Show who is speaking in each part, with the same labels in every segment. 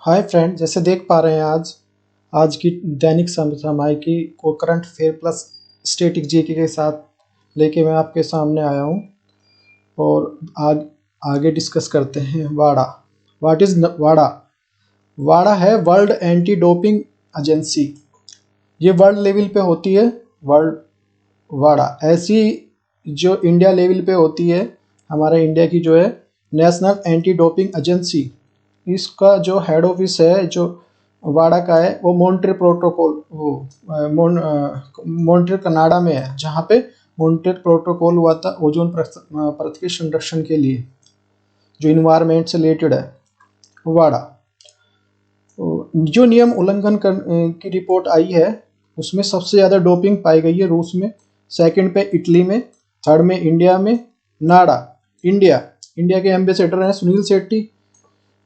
Speaker 1: Hi friend, जैसे देख पा रहे हैं आज आज की दैनिक सामायिकी को current affair plus static GK के साथ लेके मैं आपके सामने आया हूँ। और आगे डिस्कस करते हैं। वाडा। व्हाट इज वाडा? वाडा है वर्ल्ड एंटी डोपिंग एजेंसी। ये वर्ल्ड लेवल पे होती है। वर्ल्ड वाडा ऐसी जो इंडिया लेवल पे होती है, हमारे इंडिया की जो है नेशनल एंटी डोपिंग एजेंसी, इसका जो हेड ऑफिस है जो वाडा का है वो मॉन्ट्रियल प्रोटोकॉल मॉन्ट्रियल कनाडा में है, जहाँ पे मॉन्ट्रियल प्रोटोकॉल हुआ था ओजोन परत के संरक्षण के लिए, जो इन्वायरमेंट से रिलेटेड है। वाडा जो नियम उल्लंघन की रिपोर्ट आई है उसमें सबसे ज़्यादा डोपिंग पाई गई है रूस में, सेकंड पे इटली में, थर्ड में इंडिया में। नाडा इंडिया के एम्बेसडर हैं सुनील शेट्टी।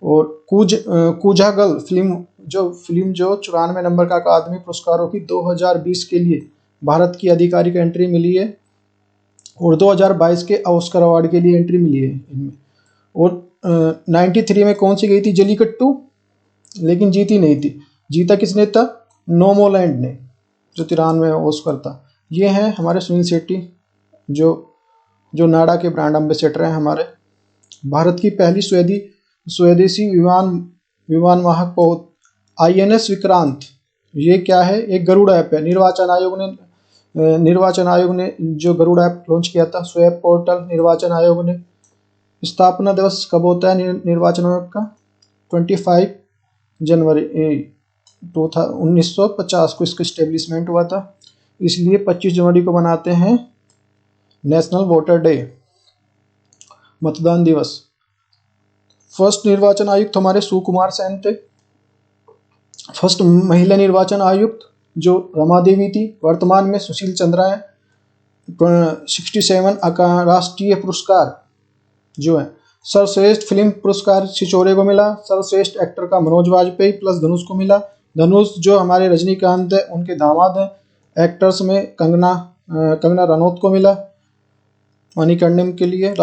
Speaker 1: और कूजागल फिल्म जो 94 नंबर का अकादमी पुरस्कारों की 2020 के लिए भारत की आधिकारिक एंट्री मिली है, और 2022 के ऑस्कर अवार्ड के लिए एंट्री मिली है इनमें। और 93 में कौन सी गई थी? जलीकट्टू, लेकिन जीती नहीं थी। जीता किसने था? नोमोलैंड ने, जो 93 ऑस्कर था। ये हैं हमारे सुनील शेट्टी, जो नाडा के ब्रांड एम्बेसडर हैं हमारे। भारत की पहली स्वदेशी विमान वाहक INS विक्रांत। ये क्या है? एक गरुड़ ऐप है। निर्वाचन आयोग ने जो गरुड़ ऐप लॉन्च किया था, स्वैप पोर्टल निर्वाचन आयोग ने। स्थापना दिवस कब होता है निर्वाचन आयोग का? 25 जनवरी 1950 को इसका इस्टेब्लिशमेंट हुआ था, इसलिए 25 जनवरी को मनाते हैं नेशनल वोटर डे, मतदान दिवस। फर्स्ट निर्वाचन आयुक्त हमारे सुकुमार सेन थे। फर्स्ट महिला निर्वाचन आयुक्त जो रमा देवी थी। वर्तमान में सुशील चंद्रा है। 67 राष्ट्रीय पुरस्कार जो है, सर्वश्रेष्ठ फिल्म पुरस्कार छिछोरे को मिला। सर्वश्रेष्ठ एक्टर का मनोज वाजपेयी प्लस धनुष को मिला। धनुष जो हमारे रजनीकांत है उनके दामाद हैं। एक्टर्स में कंगना रनौत को मिला मणिकर्णिकम के लिए।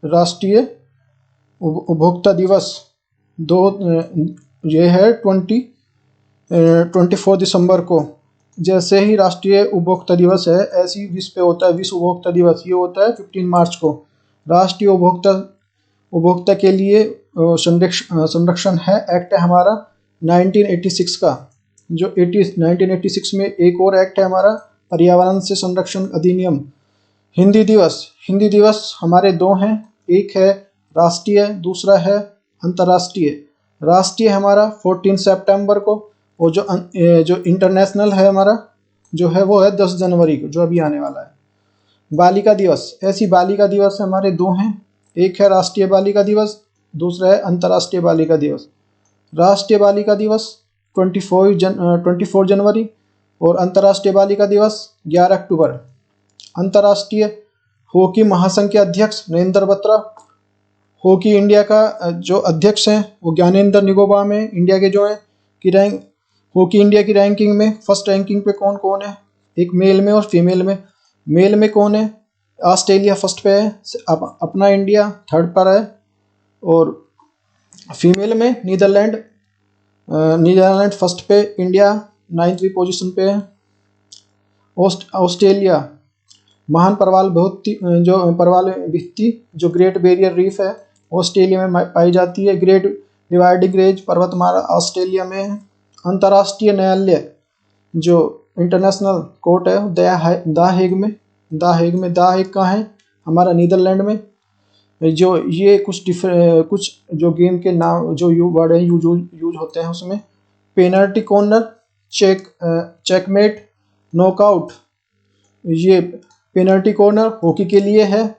Speaker 1: राष्ट्रीय उपभोक्ता दिवस ये है 24 दिसंबर को। जैसे ही राष्ट्रीय उपभोक्ता दिवस है, ऐसी विश्व पे होता है विश्व उपभोक्ता दिवस। ये होता है 15 मार्च को। राष्ट्रीय उपभोक्ता के लिए संरक्षण है एक्ट है हमारा 1986 का। जो 1986 में एक और एक्ट है हमारा पर्यावरण से संरक्षण अधिनियम। हिंदी दिवस हमारे दो हैं, एक है राष्ट्रीय, दूसरा है अंतर्राष्ट्रीय। राष्ट्रीय हमारा 14 सितंबर को, और जो इंटरनेशनल है हमारा जो है वो है 10 जनवरी को, जो अभी आने वाला है। बालिका दिवस, ऐसी बालिका दिवस हमारे दो हैं, एक है राष्ट्रीय बालिका दिवस, दूसरा है अंतर्राष्ट्रीय बालिका दिवस। राष्ट्रीय बालिका दिवस 24 जनवरी और अंतर्राष्ट्रीय बालिका दिवस 11 अक्टूबर। अंतर्राष्ट्रीय हॉकी महासंघ के अध्यक्ष नरेंद्र बत्रा। हॉकी इंडिया का जो अध्यक्ष हैं वो ज्ञानेंद्र निगोबा में। इंडिया के जो हैं हॉकी इंडिया की रैंकिंग में फर्स्ट रैंकिंग पे कौन कौन है? एक मेल में और फीमेल में। मेल में कौन है? ऑस्ट्रेलिया फर्स्ट पे है, अपना इंडिया थर्ड पर है। और फीमेल में नीदरलैंड फर्स्ट पे, इंडिया 9वीं पोजीशन पे है। ऑस्ट्रेलिया महान प्रवाल भित्ति जो ग्रेट बैरियर रीफ है ऑस्ट्रेलिया में पाई जाती है। ग्रेट डिवाइडिंग रेंज पर्वतमाला ऑस्ट्रेलिया में है। अंतर्राष्ट्रीय न्यायालय जो इंटरनेशनल कोर्ट है द हेग कहाँ है? हमारा नीदरलैंड में। जो ये कुछ जो गेम के नाम जो वर्ड है यूज होते हैं उसमें। Penalty corner, checkmate, knockout. ये पेनल्टी कॉर्नर हॉकी के लिए है,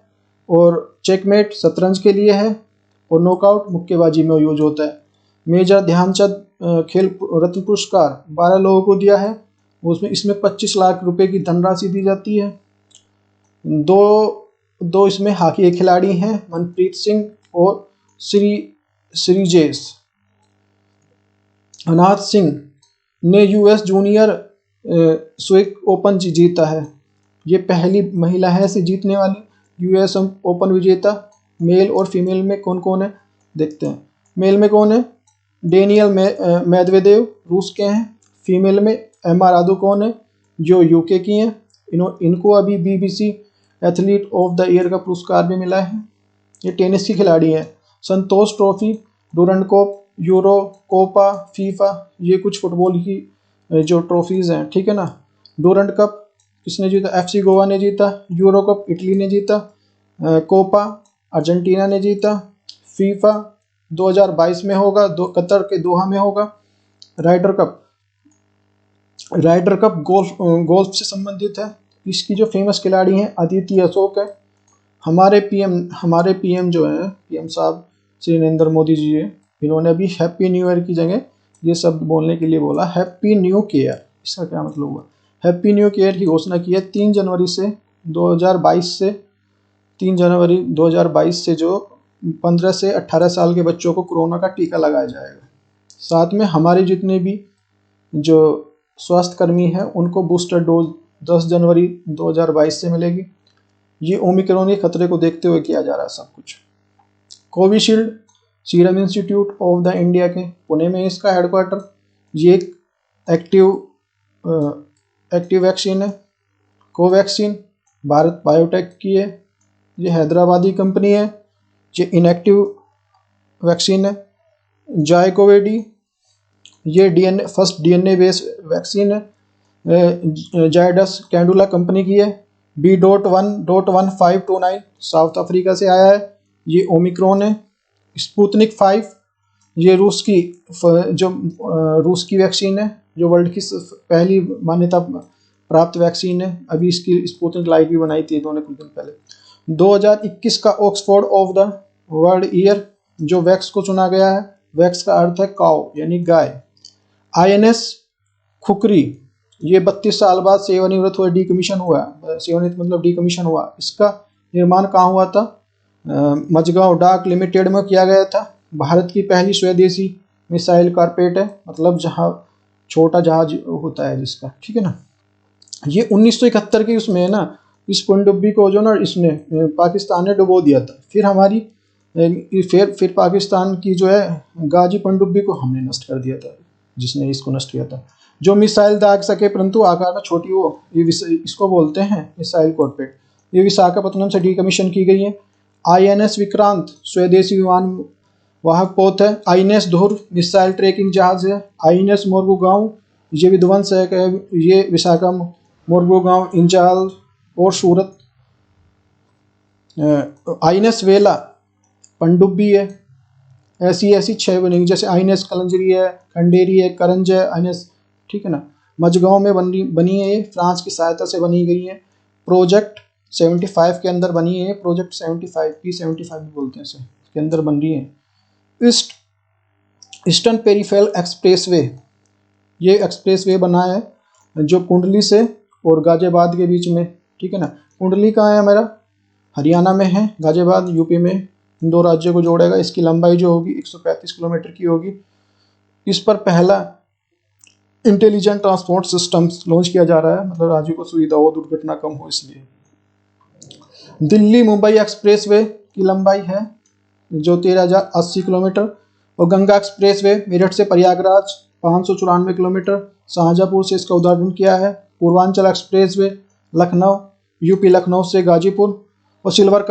Speaker 1: और चेकमेट शतरंज के लिए है, और नॉकआउट मुक्केबाजी में यूज होता है। मेजर ध्यानचंद खेल रत्न पुरस्कार 12 लोगों को दिया है। इसमें 25 लाख रुपए की धनराशि दी जाती है। दो इसमें हॉकी के खिलाड़ी हैं, मनप्रीत सिंह और श्रीजेश। अनाथ सिंह ने US जूनियर स्विस ओपन जीता है। ये पहली महिला है इसे जीतने वाली। US ओपन विजेता। मेल और फीमेल में कौन कौन है? देखते हैं। मेल में कौन है? डेनियल मेदवेदेव रूस के हैं। फीमेल में एम्मा रादुकोन है जो यूके की हैं। इनको अभी BBC athlete of the year का पुरस्कार भी मिला है। ये टेनिस की खिलाड़ी हैं। Santosh trophy, Durand cup, Euro, Copa, FIFA, ये कुछ फुटबॉल की जो ट्रॉफीज हैं, ठीक है ना। डूरंड कप किसने जीता? एफसी गोवा ने जीता। यूरो कप इटली ने जीता। कोपा अर्जेंटीना ने जीता। फीफा 2022 में होगा, कतर के दोहा में होगा। राइडर कप गोल्फ से संबंधित है। इसकी जो फेमस खिलाड़ी हैं अदिति अशोक है। हमारे पीएम जो है, पीएम साहब श्री नरेंद्र मोदी जी है, इन्होंने अभी हैप्पी न्यू ईयर की जगह ये शब्द बोलने के लिए बोला हैप्पी न्यू ईयर। इसका क्या मतलब हुआ? हैप्पी न्यू ईयर की घोषणा की है 3 जनवरी 2022 से जो 15 से 18 साल के बच्चों को कोरोना का टीका लगाया जाएगा। साथ में हमारे जितने भी जो स्वास्थ्य कर्मी हैं उनको बूस्टर डोज 10 जनवरी 2022 से मिलेगी। ये ओमिक्रॉन के खतरे को देखते हुए किया जा रहा है सब कुछ। Covishield serum institute of the India के पुणे में इसका हेडक्वार्टर। ये एक एक्टिव वैक्सीन है। कोवैक्सीन भारत बायोटेक की है, ये हैदराबादी कंपनी है। ये इनएक्टिव वैक्सीन है। जायकोवेडी ये फर्स्ट डीएनए बेस्ड वैक्सीन है, जायडस कैंडुला कंपनी की है। B.1.1529 साउथ अफ्रीका से आया है, ये ओमिक्रॉन है। स्पुतनिक 5 ये रूस की वैक्सीन है जो वर्ल्ड की पहली मान्यता प्राप्त वैक्सीन है। अभी इसकी स्पुतनिक लाइट भी बनाई थी इन्होंने कुछ दिन पहले। 2021 का Oxford of the world year जो वैक्स को चुना गया है। वैक्स का अर्थ है काउ यानी गाय। INS खुकरी ये 32 साल बाद सेवानिवृत्त हुआ, डीकमीशन हुआ। सेवानिवृत्त मतलब डीकमीशन हुआ। इसका निर्माण कहाँ हुआ था? मझगांव डाक लिमिटेड में किया गया था। भारत की पहली स्वदेशी मिसाइल कारपेट है, मतलब जहाँ छोटा जहाज होता है जिसका, ठीक है ना। ये 1971 की उसमें है ना, इस पनडुब्बी को जो ना इसने पाकिस्तान ने डुबो दिया था। फिर पाकिस्तान की जो है गाजी पनडुब्बी को हमने नष्ट कर दिया था, जिसने इसको नष्ट किया था। जो मिसाइल दाग सके परंतु आकार में छोटी हो, इसको बोलते हैं मिसाइल कॉर्पेट। ये विशाखापत्तनम से डीकमीशन की गई है। INS विक्रांत स्वदेशी विमान वाहक पोत है। INS धुर मिसाइल ट्रैकिंग जहाज है। INS मोरमुगांव ये विध्वंस है, ये विशाखा, मोरमुगांव, इंजाल और सूरत। INS वेला पनडुब्बी है। ऐसी 6 बनेगी, जैसे INS कलंजरी है, खंडेरी है, करंज है, INS, ठीक है ना। मझगांव में बनी है, ये फ्रांस की सहायता से बनी गई है। प्रोजेक्ट 75 के अंदर बनी है। प्रोजेक्ट 75 P75 भी बोलते हैं इसे, के अंदर बन रही है। ईस्टर्न पेरिफेरल एक्सप्रेसवे ये एक्सप्रेसवे बना है जो कुंडली से और गाजियाबाद के बीच में, ठीक है ना। कुंडली कहाँ है? हमारा हरियाणा में है। गाजियाबाद यूपी में। इन दो राज्यों को जोड़ेगा। इसकी लंबाई जो होगी 135 किलोमीटर की होगी। इस पर पहला इंटेलिजेंट ट्रांसपोर्ट सिस्टम लॉन्च किया जा रहा है, मतलब राज्यों को सुविधा हो, दुर्घटना कम हो इसलिए। दिल्ली मुंबई एक्सप्रेसवे की लंबाई है जो 13,080 किलोमीटर। और गंगा एक्सप्रेसवे मेरठ से प्रयागराज 594 किलोमीटर। शाहजहाँपुर से इसका उद्घाटन किया है। पूर्वांचल एक्सप्रेसवे लखनऊ यूपी लखनऊ से गाजीपुर। और सिल्वर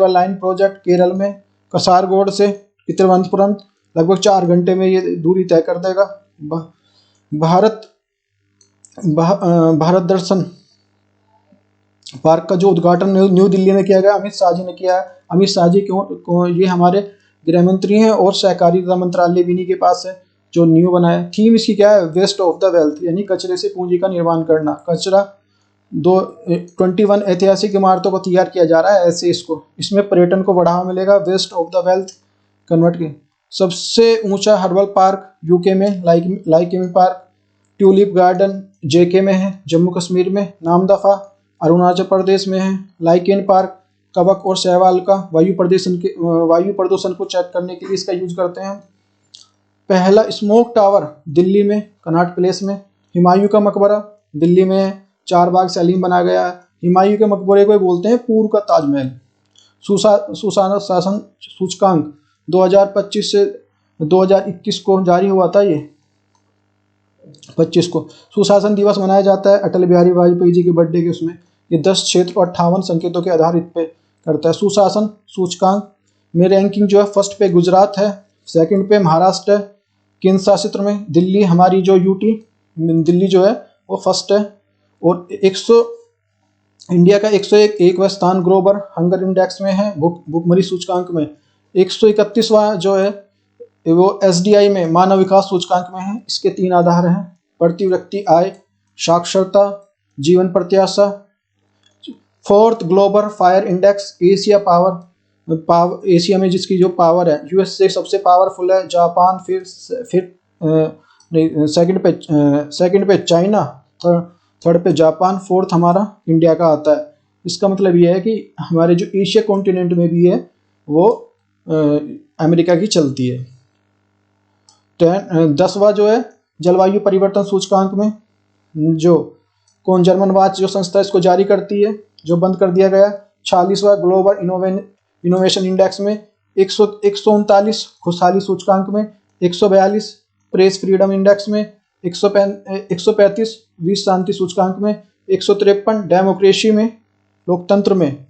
Speaker 1: लाइन प्रोजेक्ट केरल में कसारगोड से तिरुवनंतपुरम लगभग 4 घंटे में ये दूरी तय कर देगा। भारत दर्शन पार्क का जो उद्घाटन न्यू दिल्ली में किया गया, अमित शाह जी ने किया है। अमित शाह जी को ये हमारे गृह मंत्री हैं और सहकारिता मंत्रालय भी इन्हीं के पास है जो न्यू बनाया। थीम इसकी क्या है? वेस्ट ऑफ द वेल्थ, यानी कचरे से पूंजी का निर्माण करना। 21 ऐतिहासिक इमारतों को तैयार किया जा रहा है ऐसे इसमें पर्यटन को बढ़ावा मिलेगा। Waste of the wealth convert के। सबसे ऊंचा हर्बल पार्क यूके में लाइकेमी पार्क। ट्यूलिप गार्डन JK में है, जम्मू कश्मीर में। नामदफा अरुणाचल प्रदेश में है। लाइकेन पार्क कवक और शैवाल का वायु प्रदूषण को चेक करने के लिए इसका यूज करते हैं। पहला स्मोक टावर दिल्ली में कनॉट प्लेस में। हुमायूं का मकबरा दिल्ली में चारबाग सलीम बना गया है। हुमायूं के मकबरे को बोलते हैं पूर्व का ताजमहल। सुशासन सूचकांक 2025 से 2021 को जारी हुआ था। ये 25 को सुशासन दिवस मनाया जाता है अटल बिहारी वाजपेयी जी के बर्थडे के उसमें। ये 10 क्षेत्र और 58 संकेतों के आधारित पे करता है। सुशासन सूचकांक में रैंकिंग जो है फर्स्ट पे गुजरात है, सेकंड पे महाराष्ट्र है, केंद्र शासित में दिल्ली, हमारी जो यूटी दिल्ली जो है वो फर्स्ट है। और 100 इंडिया का 101वां स्थान ग्लोबल हंगर इंडेक्स में है। भुखमरी सूचकांक में 131वां जो है वो एसडीआई में मानव विकास सूचकांक में है। इसके 3 आधार हैं: प्रति व्यक्ति आय, साक्षरता, जीवन प्रत्याशा। 4th global fire index, Asia power Asia में जिसकी जो पावर है यूएस से सबसे पावरफुल है, जापान, फिर सेकंड पे चाइना, थर्ड पे जापान, फोर्थ हमारा इंडिया का आता है। इसका मतलब ये है कि हमारे जो एशिया कॉन्टिनेंट में भी है वो अमेरिका की चलती है। 10वां जो है जलवायु परिवर्तन सूचकांक में जो जर्मन वाच जो संस्था इसको जारी करती है, जो बंद कर दिया गया। 46वां ग्लोबल इनोवेशन इंडेक्स में 139 खुशहाली सूचकांक में, 142 प्रेस फ्रीडम इंडेक्स में, 135 विश्व शांति सूचकांक में, 153 डेमोक्रेसी में लोकतंत्र में,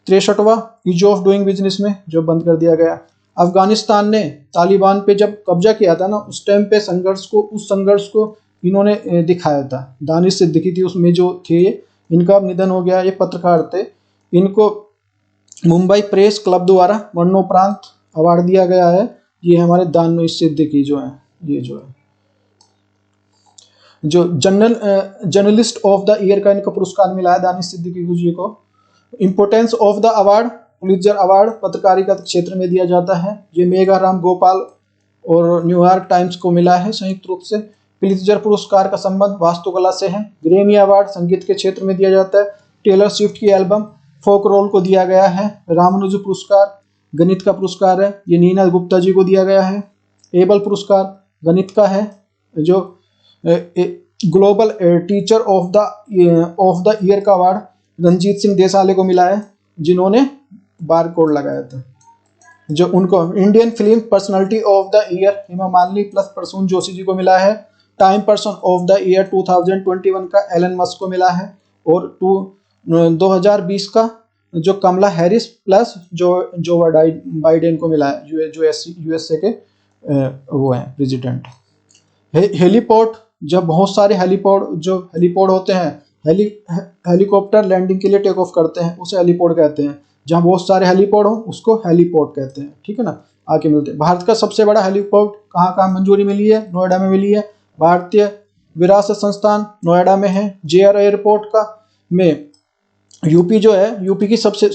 Speaker 1: 63वां ईज ऑफ डूइंग बिजनेस में जो बंद कर दिया गया। अफगानिस्तान ने तालिबान पे जब कब्जा किया था ना, उस टाइम पे उस संघर्ष को इन्होंने दिखाया था। दानिश सिद्दीकी थी उसमें जो थे, इनका अब निधन हो गया। ये पत्रकार थे, इनको मुंबई प्रेस क्लब द्वारा मरणोपरांत अवार्ड दिया गया है। ये हमारे दानिश सिद्दीकी जो है, ये जो है जो जर्नलिस्ट ऑफ द ईयर का इनको पुरस्कार मिला है दानिश सिद्दीकी जी को। Importance of the award, Pulitzer award पत्रकारिता क्षेत्र में दिया जाता है। ये मेघा राम गोपाल और न्यूयॉर्क टाइम्स को मिला है संयुक्त रूप से। पुलित्जर पुरस्कार का संबंध वास्तुकला से है। ग्रैमी अवार्ड संगीत के क्षेत्र में दिया जाता है। टेलर स्विफ्ट की एल्बम फोक रोल को दिया गया है। रामानुज पुरस्कार गणित का पुरस्कार है, ये नीना गुप्ता जी को दिया गया है। एबल पुरस्कार गणित का है, जो global teacher of the year का अवार्ड रंजीत सिंह देसाले को मिला है, जिन्होंने बार कोड लगाया था। जो उनको Indian film personality of the year Hema Malini plus Prasoon Joshi ji को मिला है। Time person of the year 2021 का एलन मस्क को मिला है। और 2020 का जो कमला हैरिस प्लस जो बाइडेन को मिला है, जो यूएसए के वो हैं प्रेसिडेंट। हेलीपोर्ट, जब बहुत सारे हेलीपोर्ट होते हैं, हेलीकॉप्टर लैंडिंग के लिए टेक ऑफ करते हैं, उसे हेलीपोर्ट कहते हैं। जहाँ बहुत सारे हेलीपोर्ट हो उसको हेलीपोर्ट कहते हैं, ठीक है ना। आके मिलते हैं। भारत का सबसे बड़ा हेलीपोर्ट कहाँ मंजूरी मिली है? नोएडा में मिली है। भारतीय विरासत संस्थान नोएडा में है। जेआर एयरपोर्ट का में यूपी जो है, यूपी की सबसे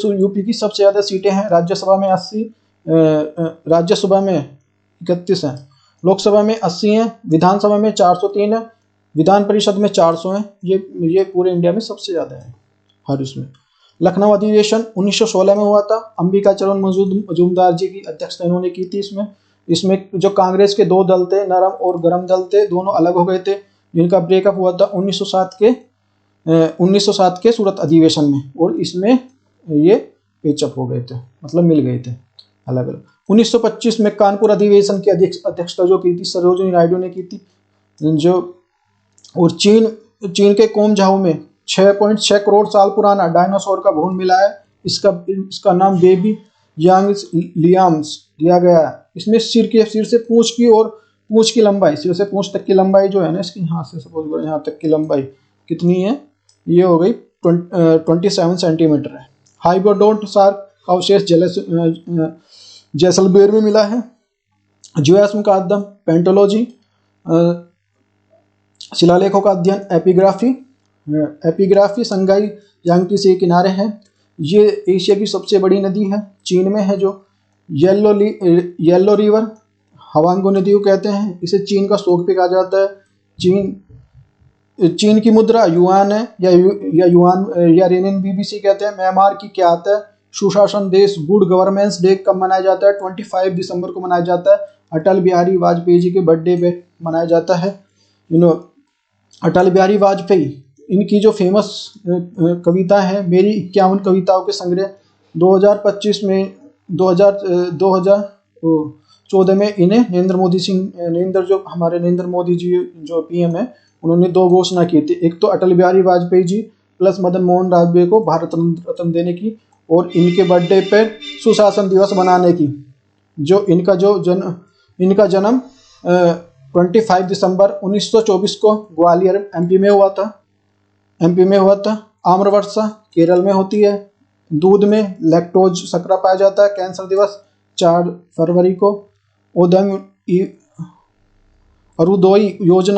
Speaker 1: ज़्यादा सीटें हैं। राज्यसभा में 80, राज्यसभा में 31 हैं, लोकसभा में 80 हैं, विधानसभा में 403 है, विधान परिषद में 400 हैं। ये पूरे इंडिया में सबसे ज़्यादा है हर उसमें। लखनऊ अधिवेशन 1916 में हुआ था। अंबिका चरण मजूमदार जी की अध्यक्षता इन्होंने की थी। इसमें जो कांग्रेस के 2 दल थे, नरम और गरम दल थे, दोनों अलग हो गए थे, जिनका ब्रेकअप हुआ था 1907 के सूरत अधिवेशन में। और इसमें ये पेचअप हो गए थे, मतलब मिल गए थे अलग अलग। 1925 में कानपुर अधिवेशन की अध्यक्षता जो की थी सरोजिनी नायडू ने की थी। और चीन के कोमझाऊ में 6.6 करोड़ साल पुराना डायनासोर का भून मिला है। इसका नाम बेबी यांग लियाम्स दिया गया है। इसमें सिर से पूंछ की लंबाई, सिर से पूंछ तक की लंबाई जो है ना इसकी, यहाँ से सपोज करो यहाँ तक की लंबाई कितनी है, ये हो गई 27 सेंटीमीटर है। हाइबोडोंट शार्क का अवशेष जैसलमेर में मिला है। ज्योस्म का अध्ययन पेंटोलॉजी, शिलालेखों का अध्ययन एपिग्राफी संगाई यांगटी से किनारे है। ये एशिया की सबसे बड़ी नदी है, चीन में है। जो येलो रिवर हवांगो नदी को कहते हैं। इसे चीन का शोक भी कहा जाता है। चीन की मुद्रा युआन है, या युआन या रेनबीबीसी कहते हैं। म्यांमार की क्या आता है? सुशासन देश। गुड गवर्नेंस डे कब मनाया जाता है? 25 दिसंबर को मनाया जाता है। अटल बिहारी वाजपेयी जी के बर्थडे पे मनाया जाता है। अटल बिहारी वाजपेयी, इनकी जो फेमस कविता है, मेरी 51 कविताओं के संग्रह, 2025 में 2014 में इन्हें नरेंद्र मोदी जी जो पीएम है, उन्होंने दो घोषणा की थी। एक तो अटल बिहारी वाजपेयी जी प्लस मदन मोहन वाजपेयी को भारत रत्न देने की, और इनके बर्थडे पर सुशासन दिवस मनाने की। जो इनका जन्म 25 दिसंबर 1924 को ग्वालियर एमपी में हुआ था। आम्रवर्षा केरल में होती है। दूध में लैक्टोज शर्करा पाया जाता है। कैंसर दिवस 4 फरवरी को। उदयम अरुदोई योजना